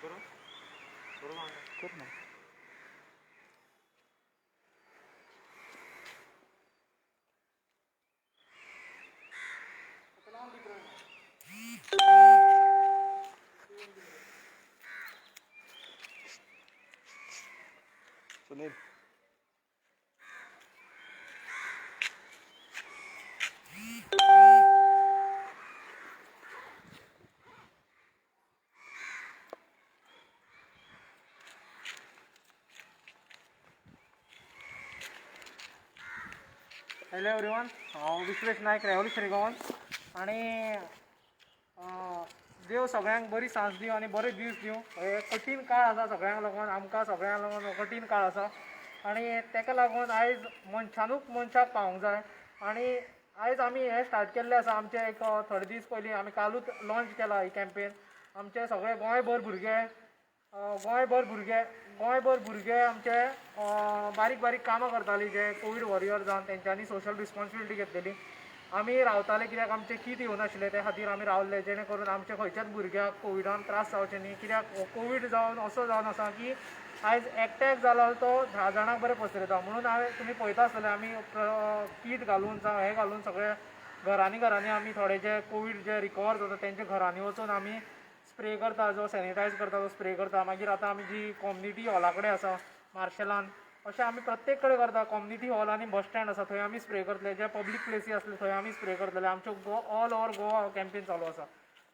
कर ना. Sunil hello everyone, हांव विश्वेश नायक रेव्होल्युशनरी गोवन. आनी देव सगळ्यांक बरी सांज दिवं आनी बरे दीस दिवं. हे कठीण काळ आसा सगळ्यांक लागून, आमकां सगळ्यांक लागून हो कठीण काळ आसा. आनी तेका लागून आयज मनशानूच मनशाक पावोवंक जाय. आनी आयज आमी हें स्टार्ट केल्लें आसा. आमचे एक थोडे दीस पयलीं आमी कालूच लॉन्च केला ही कॅम्पेन. आमचे सगळे गोंयभर भुरगे आमचे बारीक बारीक कामां करतालीं, जे कोवीड वॉरियर जावन तेंच्यांनी सोशल रिस्पॉन्सिबिलिटी घेतलेली. आमी रावताले कित्याक आमचे किट येवनाशिल्ले, ते खातीर आमी रावल्ले, जेणे करून आमचे खंयच्याच भुरग्याक कोविडान त्रास जावचे न्ही. कित्याक कोवीड जावन असो जावन आसा की आयज एकट्याक जाला तो 10 जाणांक बरें पसरयता. म्हणून तुमी पळयता आसतले आमी किट घालून जावं हें घालून सगळे घरांनी आमी थोडे जे कोवीड जे रिकवर जाता तेंच्या घरांनी वचून आमी स्प्रे करता, जो सॅनिटायज करता तो स्प्रे करता. मागीर आतां आमी जी कॉम्युनिटी हॉला कडेन आसा मार्शेलान, अशें आमी प्रत्येक कडेन करता. कॉम्युनिटी हॉल आनी बस स्टँड आसा थंय आमी स्प्रे करतले. जे पब्लीक प्लेसी आसले थंय आमी स्प्रे करतले. आमच्यो ऑल ओवर गोवा कॅम्पेन चालू आसा.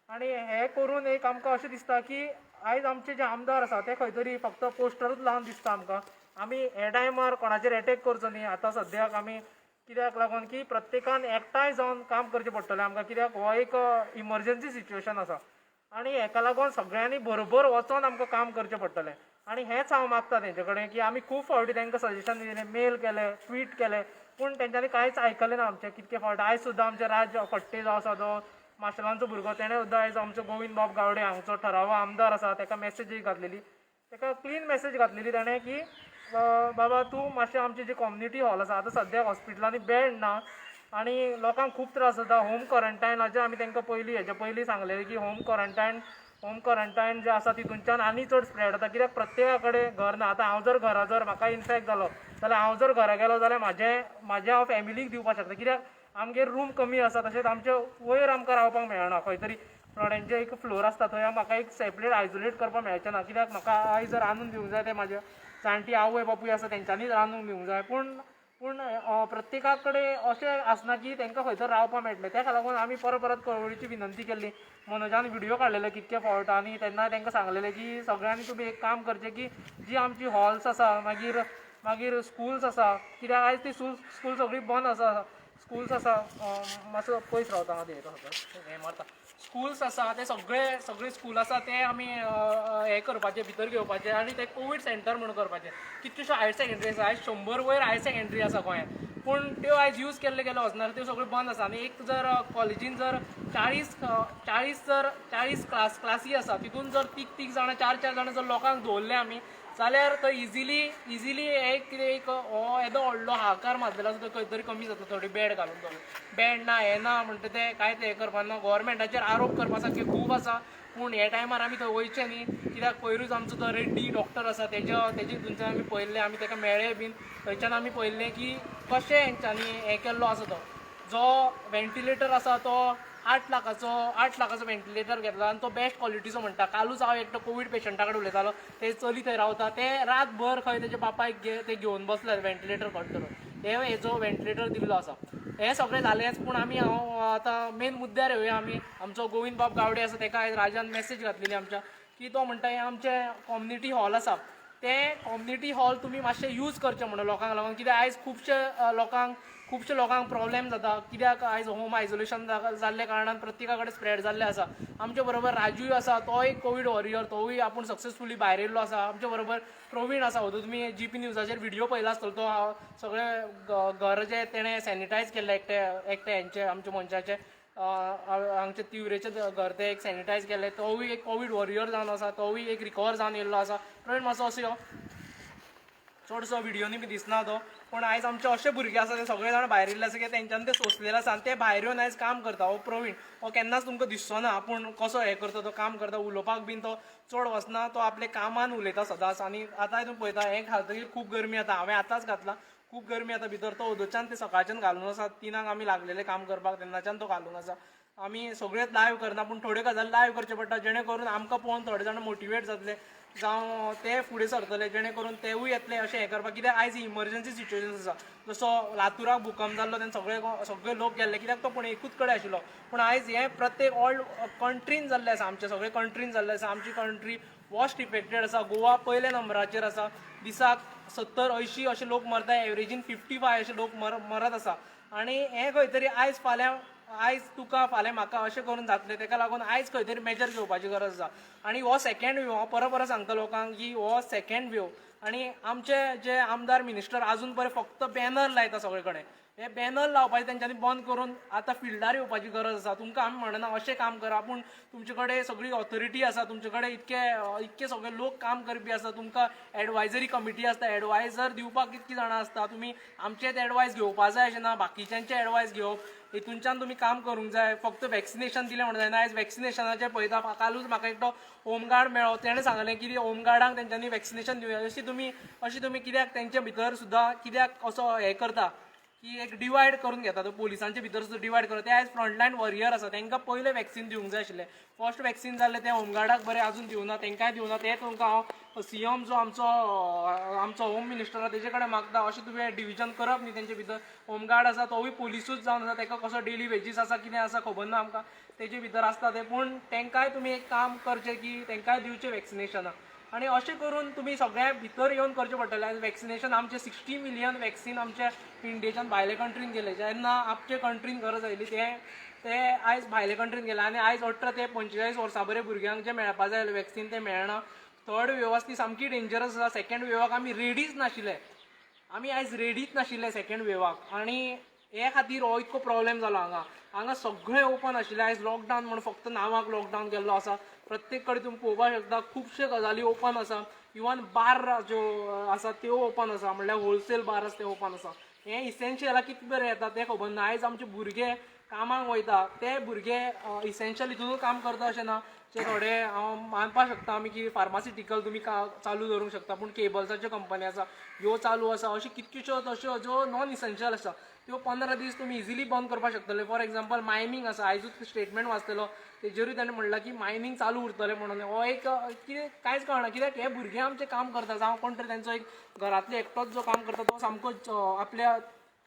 आनी हें करून एक आमकां अशें दिसता की आयज आमचे जे आमदार आसा ते खंय तरी फक्त पोस्टरूच लावन दिसता आमकां. आमी हे टायमार कोणाचेर एटॅक करचो न्ही. आतां सद्याक आमी कित्याक लागून की प्रत्येकान एकठांय जावन काम करचें पडटलें आमकां, कित्याक हो एक इमर्जन्सी सिच्युएशन आसा. आनी हेका लागून सगळ्यांनी बरोबर वचोन आमकां काम करचें पडटलें. आनी हेंच हांव मागता तेंचे कडेन की आमी खूब फावटी तांकां सजेशन दिलें, मेल केले, ट्वीट केले, पूण तेंच्यांनी कांयच आयकलें ना आमचें. कितके फावट आयज सुद्दां आमचे राज फडते जो आसा तो माशेलांचो भुरगो, तेणें सुद्दां आयज आमचो गोविंद बाब गावडे हांगचो थरावो आमदार आसा ताका मॅसेज घातलेली. ताका क्लीन मॅसेज घातलेली ताणें की बाबा तूं मातशें आमची जी कॉम्युनिटी हॉल आसा, आतां सद्याक हॉस्पिटलांनी बेड ना आनी लोकांक खूब त्रास जाता. होम क्वॉरंटायनाचें आमी तांकां हेच्या पयलीं सांगलेलें की होम क्वॉरंटायन जें आसा तितूंतल्यान आनी चड स्प्रेड जाता. कित्याक प्रत्येका कडेन घर ना. आतां हांव जर म्हाका इन्फॅक्ट जालो जाल्यार हांव जर घरा गेलो जाल्यार म्हाज्या हांव फॅमिलीक दिवपाक शकता. कित्याक आमगेर रूम कमी आसा, तशेंच आमचे वयर आमकां रावपाक मेळना. खंय तरी थोड्यांचे एक फ्लोर आसता थंय म्हाका एक सेपरेट आयसोलेट करपाक मेळचें ना. कित्याक म्हाका आयज जर रांदून दिवंक जाय ते म्हाजे जाणटी आवय बापूय आसा तेंच्यांनीच रांदून दिवंक जाय. पूण प्रत्येका कडेन अशें आसना की तांकां खंय तर रावपाक मेळटलें. ताका लागून आमी परत कळवळीची विनंती केल्ली. मनोजान व्हिडियो काडलेले कितके फावट आनी तेन्ना तांकां सांगलेलें की सगळ्यांनी तुमी एक काम करचें की जी आमची हॉल्स आसा, मागीर स्कुल्स आसा, कित्याक आयज ती स्कूल सगळीं बंद आसा. स्कुल्स आसा मातसो पयस रावता हांव हें मारता. स्कुल्स आसा ते सगळे स्कूल आसा ते आमी हें करपाचें, भितर घेवपाचें आनी ते कोवीड सेंटर म्हणून करपाचें. कितल्योश्यो हायर सेकंडरी आसा, आयज 100 वयर हायर सेकंडरी आसा गोंयांत, पूण त्यो आयज यूज केल्ले वचना, त्यो सगळ्यो बंद आसा. आनी एक जर कॉलेजीन जर 40 क्लासी आसा, तितून जर तीग जाणां 4 जाणां जर लोकांक दवरले आमी जाल्यार तो इजिली एक हो येदो व्हडलो हाहाकार मारलेलो आसा तो खंय तरी कमी जाता. थोडी बेड घालून बेड ना हें ना म्हणटा तें कांयच हें करपाक ना. गव्हर्मेंटाचेर आरोप करपा सारके खूब आसा, पूण हे टायमार आमी थंय वयचें न्ही. कित्याक पयरूच आमचो तो रेड्डी डॉक्टर आसा तेजे थंयच्यान आमी पळयल्लें, आमी ताका मेळ्ळे बीन. थंयच्यान आमी पळयल्लें की कशें हेंच्यांनी हें केल्लो आसा तो. जो वेंटिलेटर आसा तो 8 लाखाचो वेंटिलेटर घेतला आनी तो बेस्ट क्वॉलिटीचो म्हणटा. कालूच हांव एकटो कोवीड पेशंटा कडेन उलयतालो, ते चली थंय रावता, ते रातभर खंय तेजे बापायक ते घेवन बसले वेंटिलेटर काडटा तो. हेजो वेंटिलेटर दिल्लो आसा. हें सगळें जालेंच, पूण हांव आतां मेन मुद्द्यार येवया आमी. आमचो गोविंद बाब गावडे आसा ताका आयज राजान मॅसेज घातलेली आमच्या, की तो म्हणटा आमचे कॉम्युनिटी हॉल आसा ते कॉम्युनिटी हॉल तुमी मातशे यूज करचे म्हणून लोकांक लागून. कित्याक आयज खुबशे लोकांक प्रॉब्लेम जाता. कित्याक आयज होम आयसोलेशन जाल्ल्या कारणान प्रत्येका कडेन स्प्रेड जाल्लें आसा. आमचे बरोबर राजूय आसा, तोय कोवीड वॉरियर, तोवूय आपूण सक्सेसफुली भायर येयल्लो आसा. आमचे बरोबर प्रवीण आसा, हो तुमी GP न्यूजाचेर व्हिडियो पळयला आसतलो. तो सगळे घर जे तेणें सॅनिटायज केल्ले एकटे हेंचे आमच्या मनशाचे हांगचे तिवरेचे घर ते एक सॅनिटायज केल्ले. तोवूय एक कोवीड वॉरियर जावन आसा, तोवूय एक रिकवर जावन येयल्लो आसा. प्रवीण मातसो असो यो. चडसो व्हिडिओनी बी दिसना तो, पूण आयज आमचे अशे भुरगे आसा ते सगळे जाण भायर येयल्ले आसा की तेंच्यांनी ते सोंसलेले आसा आनी ते भायर येवन आयज काम करता. हो प्रवीण हो केन्नाच तुमकां दिसचो ना आपूण कसो हें करता तो काम करता, उलोवपाक बीन तो चड वचना, तो आपले कामान उलयता सदांच. आनी आतांय तुमी पळयता हें घालतकीर खूब गरमी जाता, हांवें आतांच घातला, खूब गरमी जाता भितर. तो ओदोच्यान ते सकाळच्यान घालून आसा, 3 आमी लागलेले काम करपाक तेन्नाच्यान तो घालून आसा. आमी सगळेच लायव्ह करना पूण थोड्यो गजाली लायव्ह करचे पडटा जेणे करून आमकां पळोवन थोडे जाण मोटिवेट जातले, जावं ते फुडें सरतले जेणे करून तेवूय येतले अशें हें करपाक. कित्याक आयज इमर्जन्सी सिच्युएशन आसा, जसो लातुराक भुकंप जाल्लो तेन्ना सगळे लोक गेल्ले, कित्याक तो पूण एकूच कडेन आशिल्लो. पूण आयज हें प्रत्येक ऑल कंट्रीन जाल्लें आसा, आमच्या सगळे कंट्रीन जाल्लें आसा. आमची कंट्री वॉस्ट इफेक्टेड आसा. गोवा पयल्या नंबराचेर आसा, दिसाक 70-80 अशे लोक मरता, एवरेजीन 55 अशे लोक मरत आसा. आनी हें खंय तरी आयज फाल्यां आयज तुका फाल्यां म्हाका अशें करून जातलें, ताका लागून आयज खंय तरी मेजर घेवपाची गरज आसा. आनी हो सेकेंड वेव, हांव परत सांगता लोकांक की हो सेकेंड वेव. आनी आमचे जे आमदार मिनिस्टर आजून परेन फक्त बॅनर लायता सगळे कडेन. हे बॅनर लावपाचे तेंच्यांनी बंद करून आतां फिल्डार येवपाची गरज आसा. तुमकां आमी म्हणना अशें काम करा, पूण तुमचे कडेन सगळी ऑथॉरिटी आसा, तुमचे कडेन इतके सगळे लोक काम करपी आसा, तुमकां एडवायजरी कमिटी आसता, एडवायजर दिवपाक कितकीं जाणां आसता. तुमी आमचेच एडवायस घेवपा जाय अशें ना, बाकीच्यांचे एडवायस घेवप, हितूनच्यान तुमी काम करूंक जाय. फक्त वॅक्सिनेशन दिलें म्हणून जायना. आयज वॅक्सिनेशनाचें पळयता, कालूच म्हाका एकटो होमगार्ड मेळ्ळो, तेणें सांगलें की होमगार्डांक तेंच्यांनी वॅक्सिनेशन दिवया. अशी तुमी कित्याक तेंचे भितर सुद्दां कित्याक असो हें करता की एक डिवायड करून घेता, तो पुलिसांचे भितर सुद्दां डिवायड करता. ते आयज फ्रंटलायन वॉरियर आसा, तांकां पयलें वॅक्सिन दिवंक जाय आशिल्लें. फर्स्ट वॅक्सिन जाल्लें तें होमगार्डाक बरें अजून दिवना, तांकांय दिवना. तें तुमकां हांव CM जो आमचो होम मिनिस्टर आसा तेजे कडेन मागता, अशें तुवें डिविजन करप न्ही तेंचे भितर. होमगार्ड आसा तोवूय पुलिसूच जावन आसा, ताका कसो डेली वेजीस आसा कितें आसा खबर ना आमकां, तेजे भितर आसता तें. पूण तांकांय तुमी एक काम करचें की तांकांय दिवचें वॅक्सिनेशनां. आनी अशें करून तुमी सगळ्या भितर येवन करचें पडटलें. आयज वॅक्सिनेशन आमचें 60 मिलियन वॅक्सिन आमच्या इंडियेच्यान भायले कंट्रीन गेले, जेन्ना आमचे कंट्रीन गरज आयली ते आयज भायले कंट्रीन गेले. आनी आयज 18 ते 45 वर्सां बरे भुरग्यांक जे मेळपा जाय वॅक्सिन तें मेळना. थर्ड वेव आसा ती सामकी डेंजरस आसा. सेकेंड वेवाक आमी रेडीच नाशिल्ले, आमी आयज रेडीच नाशिल्ले सेकेंड वेवाक. आनी हे खातीर हो इतको प्रॉब्लेम जालो. हांगा सगळें ओपन आशिल्लें. आयज लॉकडावन म्हणून फक्त नांवाक लॉकडावन केल्लो आसा. प्रत्येक कडेन तुमी पळोवपाक शकता खुबशे गजाली ओपन आसा. इवन बार ज्यो आसा त्यो ओपन आसा, म्हणल्यार होलसेल बार आसा ते ओपन आसा. हें इसेन्शियलाक कितें बरें येता तें खबर ना. आयज आमचे भुरगे कामाक वयता, ते भुरगे इसेन्शियल हितूनूच काम करता अशें ना. जे थोडे हांव मानपाक शकता आमी की फार्मासिटिकल तुमी चालू दवरूंक शकता, पूण केबल्साच्यो कंपनी आसा ह्यो चालू आसा. अश्यो कितक्योश्योच अश्यो ज्यो नॉन इसेन्शियल आसा त्यो 15 दीस तुमी इजिली बंद करपाक शकतले. फॉर एक्झाम्पल मायनींग आसा, आयजूच स्टेटमेंट वाचलेलो, तेजेरूय ताणें म्हणलां की मायनींग चालू उरतलें म्हणून. हो एक कितें कांयच कळना, कित्याक हे भुरगे आमचे काम करता, जावं कोण तरी तेंचो एक घरांतलो एकटोच जो काम करता तो सामकोच आपल्या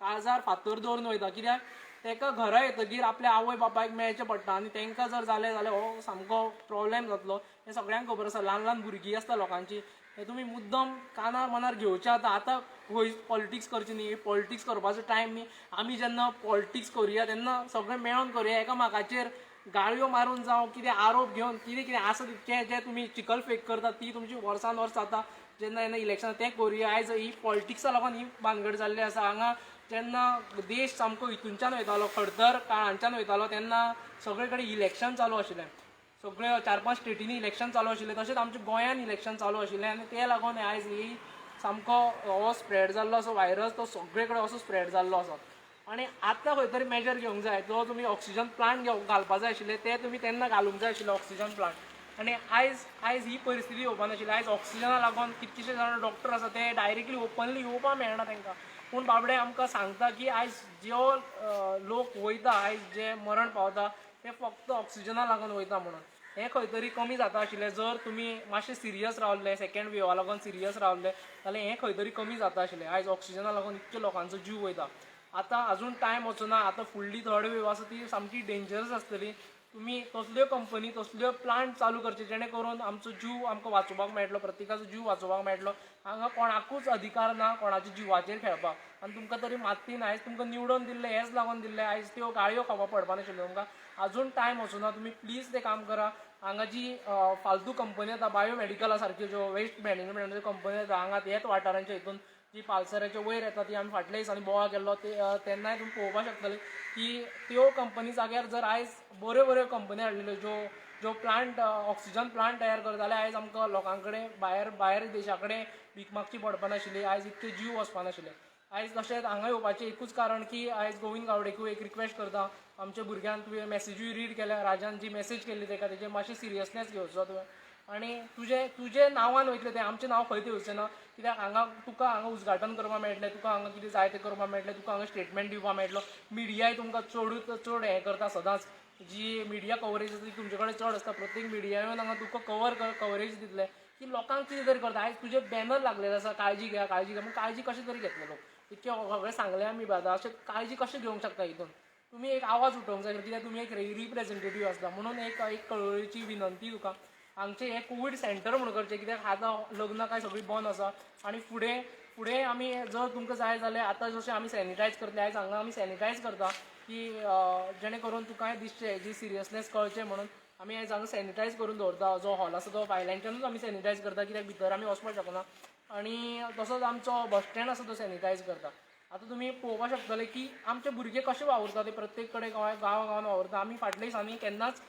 काळजार फातर दवरून वयता. कित्याक ताका घरा येतकीर आपल्या आवय बापायक मेळचें पडटा, आनी तांकां जर जालें जाल्यार हो सामको प्रॉब्लेम जातलो. हें सगळ्यांक खबर आसा. ल्हान ल्हान भुरगीं आसता लोकांची, हे तुमी मुद्दम कानार मनार घेवचें. आतां खंय पॉलिटिक्स करची न्ही, पॉलिटिक्स करपाचो टायम न्ही. आमी जेन्ना पॉलिटिक्स करुया तेन्ना सगळें मेळोन करुया, एकामेकाचेर गाळयो मारून जावं कितें आरोप घेवन कितें आसा जे तुमी चिकल फेक करता ती तुमची वर्सान वर्स जाता जेन्ना इलेक्शन तें करुया. आयज ही पॉलिटिक्सा लागून ही भानगड जाल्ली आसा. हांगा जेन्ना देश सामको हितूनच्यान वयतालो, खडतर काळांच्यान वयतालो, तेन्ना सगळे कडेन इलेक्शन चालू आशिल्लें. सगळ्यो 4-5 स्टेटींनी इलेक्शन चालू आशिल्लें. तशेंच आमच्या गोंयान इलेक्शन चालू आशिल्लें. आनी ते लागून आयज ही सामको हो स्प्रेड जाल्लो असो व्हायरस, तो सगळे कडेन असो स्प्रेड जाल्लो आसा. आनी आतां खंय तरी मेजर घेवंक जाय. जो तुमी ऑक्सिजन प्लांट घालपाक जाय आशिल्ले ते तुमी तेन्ना घालूंक जाय आशिल्ले ऑक्सिजन प्लांट. आनी आयज ही परिस्थिती येवपा नाशिल्ली. आयज ऑक्सिजना लागून कितकेशे जाण डॉक्टर आसा ते डायरेक्टली ओपनली येवपाक मेळना तांकां. पूण बाबडे आमकां सांगता की आयज ज्यो लोक वयता, आयज जे मरण पावता ते फक्त ऑक्सिजना लागून वयता म्हणून. हें खंय तरी कमी जाता आशिल्लें. जर तुमी मातशे सिरियस रावल्ले, सेकेंड वेवा लागून सिरियस रावल्ले जाल्यार हें खंय तरी कमी जाता आशिल्लें. आयज ऑक्सिजना लागून इतक्यो लोकांचो जीव वयता. आतां आजून टायम वचूना. आतां फुडली थर्ड वेव आसा ती सामकी डेंजरस आसतली. तुमी तसल्यो कंपनी तसल्यो प्लांट चालू करचे जेणे करून आमचो जीव आमकां वाचोवपाक मेळटलो, प्रत्येकाचो जीव वाचोवपाक मेळटलो. हांगा कोणाकूच अधिकार ना कोणाच्या जिवाचेर खेळपाक. आनी तुमकां तरी मात्ती ना. आयज तुमकां निवडून दिल्ले हेच लागून दिल्ले. आयज त्यो गाळयो खावपाक पडपा नाशिल्ल्यो तुमकां. आजून टायम वचूना. तुमी प्लीज तें काम करा. हांगा जी फालतू कंपनी येता बायोमेडिकला सारक्यो ज्यो वेस्ट मॅनेजमेंटाच्यो कंपनी येता हांगा हेच वाठारांच्या हितून जी पालसराच्या वयर येता ती आमी फाटल्या दिसांनी बोवाळ केल्लो तेन्नाय तुमी पळोवपाक शकतले की त्यो कंपनी जाग्यार जर आयज बऱ्यो बऱ्यो कंपनी हाडलेल्यो ज्यो जो प्लांट ऑक्सिजन प्लांट तयार करताले आयज आमकां लोकां कडेन भायर देशा कडेन भीक मागची पडपा नाशिल्ली, आयज इतके जीव वचपा नाशिल्ले. आयज तशेंच हांगा येवपाचें एकूच कारण की आयज गोविंद गावडेकूय एक रिक्वेस्ट करता, आमच्या भुरग्यांक तुवें मॅसेजूय रीड केल्या, राजान जी मॅसेज केल्ली ताका तेजेर मातशें सिरियसनेस घेवचो तुवें. आनी तुजे नांवान वयतलें तें, आमचें नांव खंय येवचें ना, कित्याक तुका हांगा उजघाटन करपाक मेळटलें, तुका हांगा कितें जाय तें करपाक मेळटलें, तुका हांगा स्टेटमेंट दिवपाक मेळटलो. मिडियाय तुमकां चड हें करता सदांच, जी मिडिया कवरेज आसा ती तुमचे कडेन चड आसता, प्रत्येक मिडिया येवन हांगा तुका कवरेज दितले की लोकांक कितें तरी करता. आयज तुजे बॅनर लागलेले आसा काळजी घ्या काळजी घ्या, काळजी कशें तरी घेतले लोक, इतकें सगळें सांगलें आमी बाबा, अशें काळजी कशें घेवंक शकता हितून. तुमी एक आवाज उठोवंक जाय, कित्याक तुमी एक रिप्रेझेंटेटीव आसता. म्हणून एक कळवळेची विनंती तुका, हांगचें हें कोवीड सेंटर म्हणून करचें, कित्याक आतां लग्नां काय सगळीं बंद आसा. आनी फुडें आमी जर तुमकां जाय जाल्यार आतां जशें आमी सॅनिटायज करतले, आयज हांगा आमी सॅनिटायज करता की जेणे करून तुकांय दिसचें हेजी सिरियसनेस कळचें म्हणून आमी आयज हांगा सॅनिटायज करून दवरता. जो हॉल आसा तो भायल्यानच्यानूच आमी सॅनिटायज करता, कित्याक भितर आमी वचपाक शकना. आनी तसोच आमचो बस स्टँड आसा तो सॅनिटायज करता. आतां तुमी पळोवपाक शकतले की आमचे भुरगे कशे वावुरता, ते प्रत्येक कडेन गांवांत वावुरता. आमी फाटल्या दिसांनी केन्नाच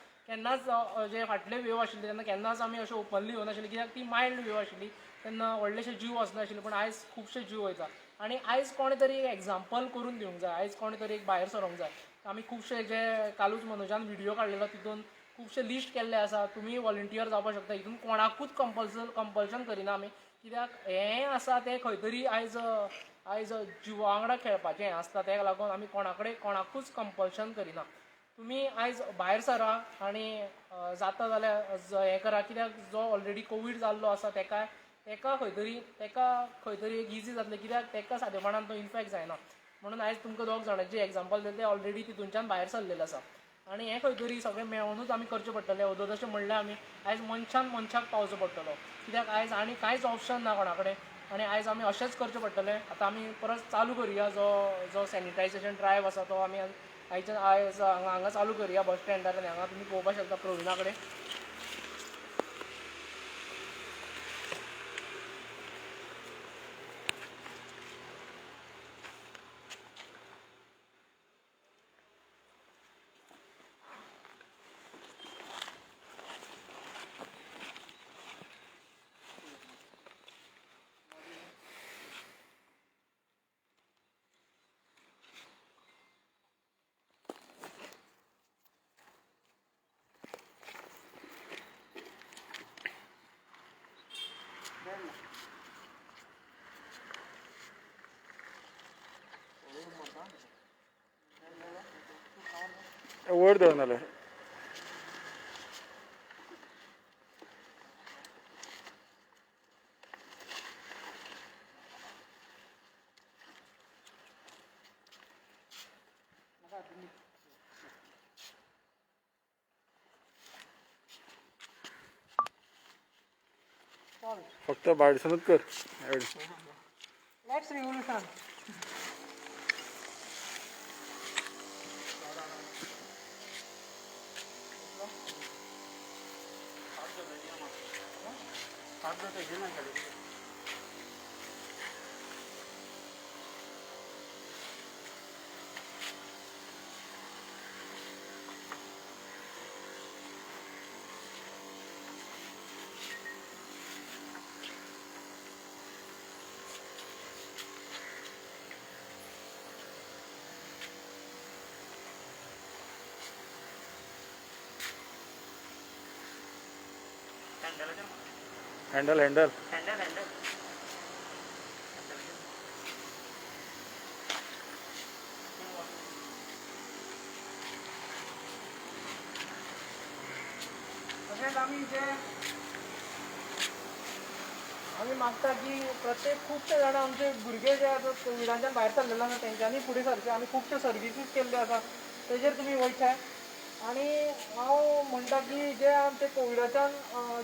जे फाटले वेव आशिल्ले तेन्ना केन्नाच आमी अशें ओपनली येवनाशिल्ले, कित्याक ती मायल्ड वेव आशिल्ली, तेन्ना व्हडलेशे जीव वचनाशिल्ले. पूण आयज खुबशे जीव वयता. आनी आयज कोणे तरी एग्जाम्पल करून दिवंक जाय, आयज कोणे तरी एक भायर सरोंक जाय. आमी खुबशे जे कालूच मनोजान व्हिडियो काडलेलो तितून खुबशे लिस्ट केल्ले आसा, तुमी वॉलंटियर जावपाक शकता. हितून कोणाकूच कंपल्शन करिना आमी, कित्याक हें आसा तें खंय तरी आयज जिवा वांगडा खेळपाचें हें आसता, तेका लागून आमी कोणाकूच कंपल्शन करिना. तुमी आयज भायर सरा आनी जाता जाल्यार हें करा, कित्याक जो ऑलरेडी कोवीड जाल्लो आसा तेका खंय तरी एक इजी जातलें, कित्याक तेका सादेपणान तो इन्फॅक्ट जायना. म्हणून आयज तुमकां दोग जाणांची एग्जाम्पल दिलें, ते ऑलरेडी तितूनच्यान भायर सरलेले आसा. आनी हें खंय तरी सगळें मेळोनूच आमी करचें पडटलें. ओदो जशें म्हणलें आमी, आयज मनशान मनशाक पावचो पडटलो, कित्याक आयज आनी कांयच ऑप्शन ना कोणा कडेन. आनी आयज आमी अशेंच करचें पडटलें. आतां आमी परत चालू करुया जो सॅनिटायझेशन ड्रायव आसा तो आमी आयज हांगा चालू करुया बस स्टँडार. आनी हांगा तुमी पळोवपाक शकता प्रविणा कडेन वयर धर नाल्यार फक्त भाडसूनच कर. Let's revolution. हँडल हँडल तशेंच आमी मागता की प्रत्येक खुबशे जाणां आमचे भुरगे जे आसा कोविडाच्यान भायर सरलेले आसा तेंच्यांनी फुडें सरचें. आमी खुबशे सर्विसीस केल्ले आसा, तेजेर तुमी वयचे. आनी हांव म्हणटा की जे आमचे कोविडाच्यान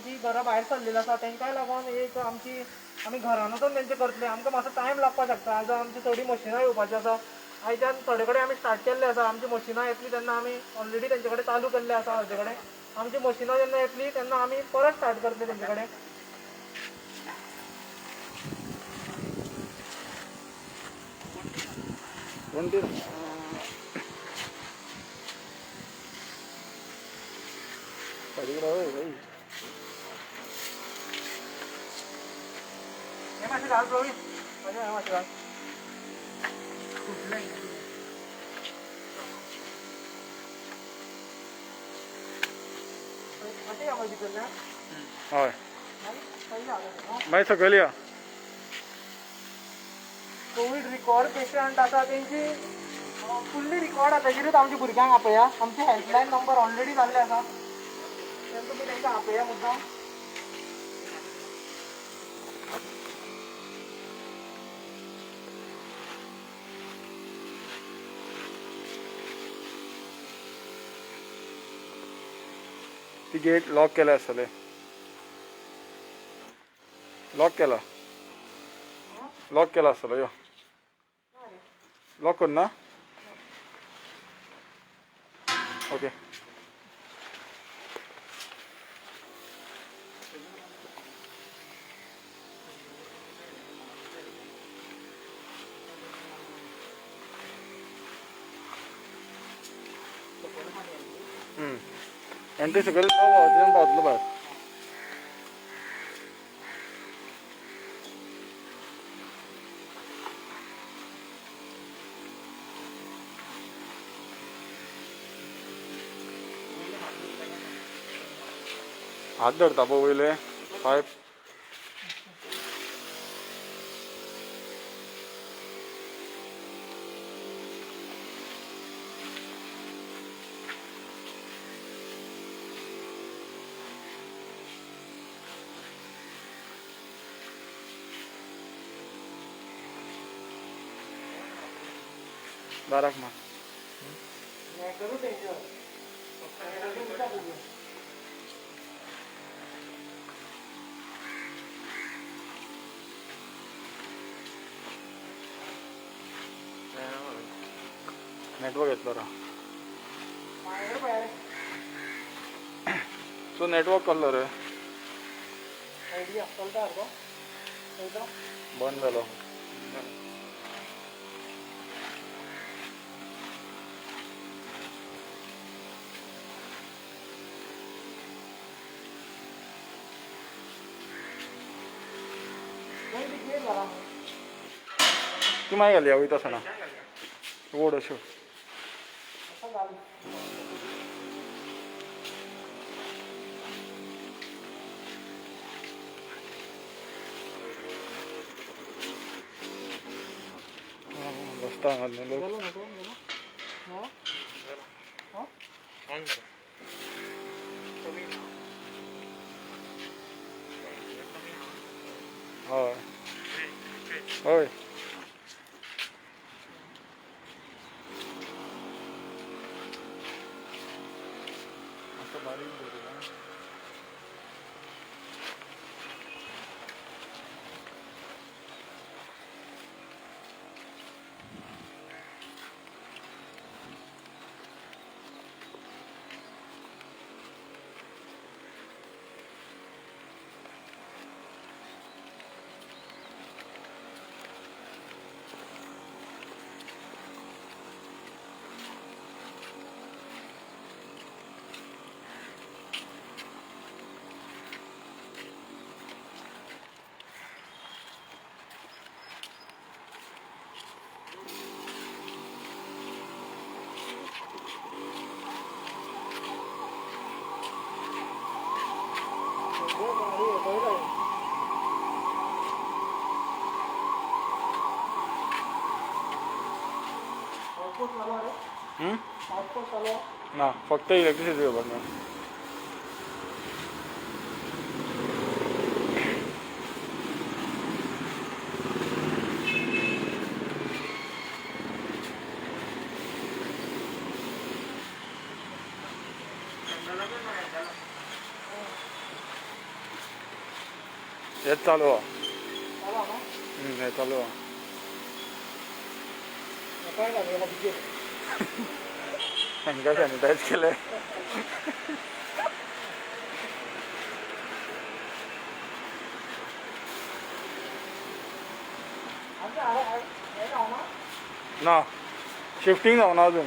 जी घरा भायर सरलेली आसा तेंकाय लागून एक आमी घरान वचून तेंचे करतले. आमकां मातसो टायम लागपाक शकता. आयज आमची थोडी मशिनां येवपाची आसा. आयच्यान थोडे कडेन आमी स्टार्ट केल्ले आसा. आमची मशिनां येतली तेन्ना आमी ऑलरेडी तेंचे कडेन चालू केल्ले आसा. अर्दे कडेन आमची मशिनां जेन्ना येतली तेन्ना आमी परत स्टार्ट करतले तेंचे कडेन. हे मासे घाल प्रवीण माझ्या हे मासे घाल कुठलं मासे घाल तिकडल्या हय पहिलं आलं मागीर सकयल या कोविड रिकॉर्ड पेशंट आसा तेंची फुल्ली रिकॉर्ड आसा तेजेरूच आमच्या भुरग्यांक आपया आमचे हेल्पलायन नंबर ऑलरेडी जाल्ले आसा तेन्ना तुमी तांकां आपया मुद्दाम ती गेट लॉक केला आसतले लॉक केला आसतलो यो लॉक करना ओके एंट्री सकयल पावतलो भायर हात धरता पळय वयले पायप दाराक मार करू तेंच्यावर नेटवर्क येतलो रा बाहेर बाहेर तो नेटवर्क कसलो रे आयडिया चलता सारको चलता बंद जालो नाही गेट झाला ती मागीर घाली वयता आसतना ओड अश्यो असं घाल बसता हांगा लोक गेलो नको गेलो हो हो हय हय असं बारीक दवरला ना फक्त इलेक्ट्रिसिटी डिपार्टमेंट हेच चालू आहे हे चालू आहे हांकां सॅनिटायज केले ना शिफ्टिंग जावना अजून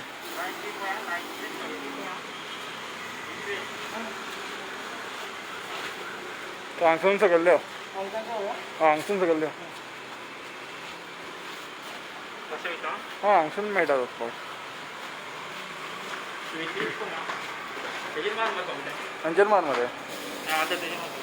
तो हांगसून सकयल्ल्यो हांगकांचो हो हांगसून सकयल्ल्यो कशें विशा हांगसून मेळटा वचपाक तेजेर मार मरे कंप्लेन हांचेर मार मरे आतां तेजेर मार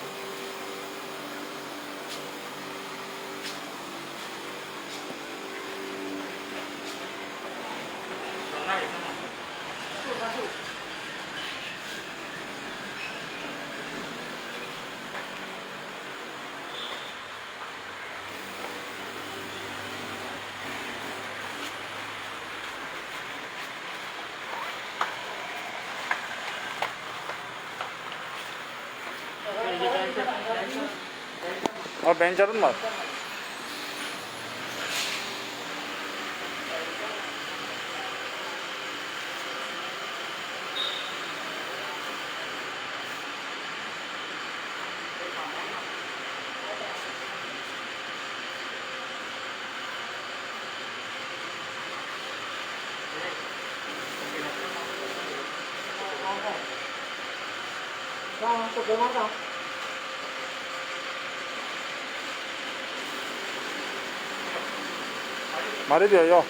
बेंचारूच मार सगळं मारता मारी दियो यो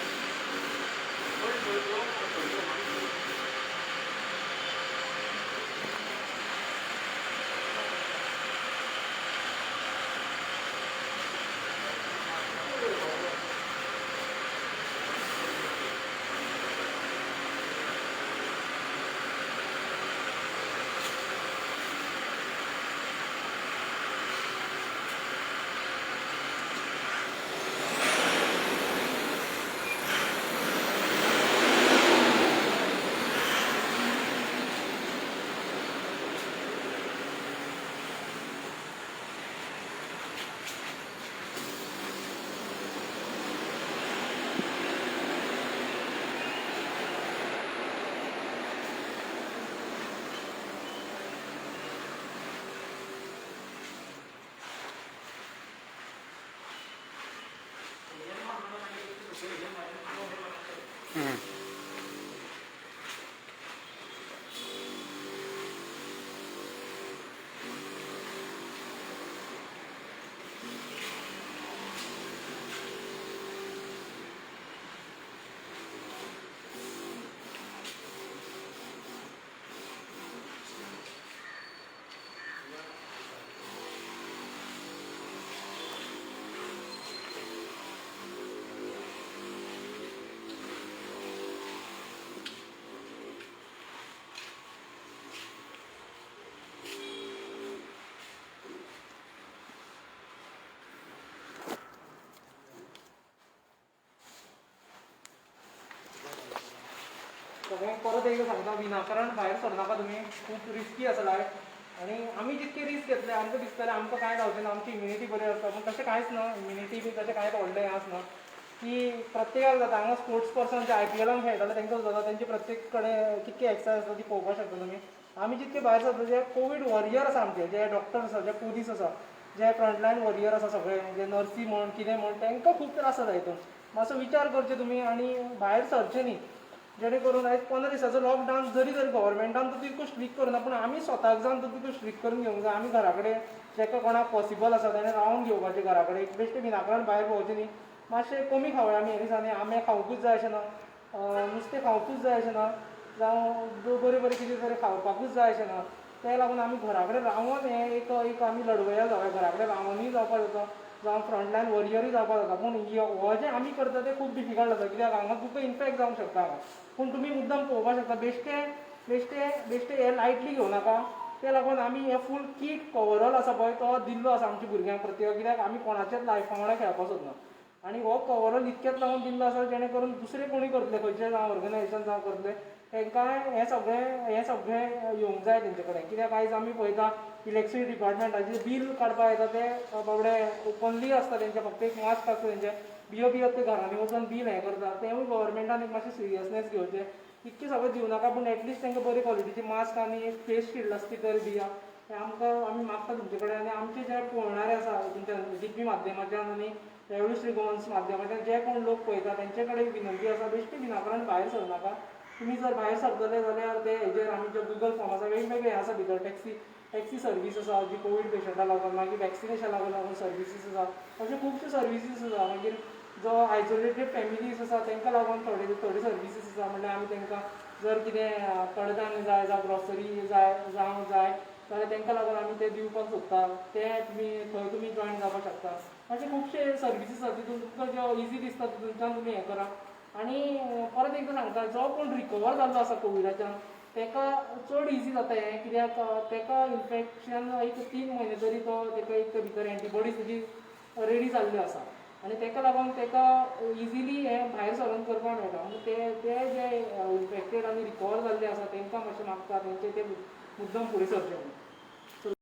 सगळ्यांक परत एकदा सांगता विनाकारण भायर सरनाका तुमी खूब रिस्की आसा लायफ आनी आमी जितके रिस्क घेतले आमकां दिसतालें आमकां कांय जावचें ना आमची इम्युनिटी बरी आसता पूण तशें कांयच ना इम्युनिटी बी तशें कांयच व्हडलें हें आसना की प्रत्येकाक जाता हांगा स्पोर्ट्स पर्सन जे IPL खेळटाले तांकां जाता तेंचे प्रत्येक कडेन कितकी एक्सरसायज आसता ती पळोवपाक शकता तुमी आमी जितके भायर सरता जे कोवीड वॉरियर आसा आमचे जे डॉक्टर आसा जे पुलीस आसा जे फ्रंटलायन वॉरियर आसा सगळे जे नर्सी म्हण कितें म्हण तांकां खूब त्रास जाता हितून मातसो विचार करचे तुमी आनी भायर सरचे न्ही जेणे करून आयज 15 दिसाचो लॉकडावन जरी गव्हर्मेंटान तो तितको स्ट्रिक्ट करिना पूण आमी स्वताक जावन तो तितको स्ट्रिक्ट करून घेवंक जाय आमी घरा कडेन जेका कोणाक पॉसिबल आसा ताणें रावन घेवपाचें घरा कडेन बेश्टें विनाकारण भायर भोंवचें न्ही मातशें कमी खावया आमी हे दिसांनी आंबे खावंकूच जाय अशें ना नुस्तें खावंकूच जाय अशें ना जावं बरें बरें कितें तरी खावपाकूच जाय अशें ना ते लागून आमी घरा कडेन रावन हें एक आमी लढवया जावया घरा कडेन रावनूय जावपाक जाता जावं फ्रंटलायन वॉरियरूय जावपाक जाता पूण हो जें आमी करता तें खूब डिफिकल्ट जाता कित्याक हांगा तुका इन्फेक्ट जावंक शकता हांगा पूण तुमी मुद्दम पळोवपाक शकता बेश्टें हें लायटली घेवं नाका ते लागून आमी हे फूल कीट कवरऑल आसा पळय तो दिल्लो आसा आमच्या भुरग्यांक प्रत्येक कित्याक आमी कोणाच्याच लायफा वांगडा खेळपाक सोदना आनी हो कवरऑल इतकेच लागून दिल्लो आसा जेणे करून दुसरे कोणी करतले खंयचे जावं ऑर्गनायजेशन जावं करतले तांकां हें सगळें येवंक जाय तेंचे कडेन कित्याक आयज आमी पळयता इलेक्ट्रिसिटी डिपार्टमेंटाचें बील काडपाक येता ते बाबडे ओपनली आसता तेंचे फक्त एक मास्क आसता तेंचे भियोत ते घरांनी वचून बील हें करता तेवूय गव्हर्मेंटान एक मातशें सिरियसनेस घेवचें इतकें सगळें दिवं नाका पूण एटलिस्ट तांकां बरे क्वॉलिटीचे मास्क आनी एक फेस शिल्ड आसता ती तरी दिया हें आमी मागता तुमचे कडेन आनी आमचे जे पळोवणारे आसा तुमच्या DP माध्यमांतल्यान आनी रेवल्युशनरी गोवन्स माध्यमांतल्यान जे कोण लोक पळयता तेंचे कडेन विनंती आसा बेश्टी विनाकारण भायर सरनाका तुमी जर भायर सरतले जाल्यार ते हेजेर आमी जे गुगल फॉर्म आसा वेगवेगळे आसा भितर टॅक्सी सर्वीस आसा जी कोवीड पेशंटाक लागून मागीर वॅक्सिनेशन लागून सर्विसीस आसा अशे खुबशे सर्विसीस आसा मागीर जो आयसोलेटेड फॅमिलीज आसा तांकां लागून थोडे सर्विसीस आसा म्हणल्यार आमी तांकां जर कितें कडधान्य जाय जावं ग्रॉसरी जाय जाल्यार तांकां लागून आमी ते दिवपाक सोदता ते थंय तुमी जॉयन जावपाक शकता अशे खुबशे सर्विसीस आसा तितून तुमकां ज्यो इजी दिसता तितूंतल्यान तुमी हें करा आनी परत एकदां सांगता जो कोण रिकवर जाल्लो आसा कोविडाच्यान ताका चड इजी जाता हें कित्याक ताका इन्फेक्शन एक 3 म्हयने तरी तो ताका एक भितर एंटीबॉडीज तेजी रेडी जाल्ल्यो आसा आनी ताका लागून ताका इजिली हें भायर सरून करपाक मेळटा म्हणजे ते जे इन्फेक्टेड आनी रिकवर जाल्ले आसा तांकां मातशें मागता तेंचे ते मुद्दम फुडें सरचे म्हणून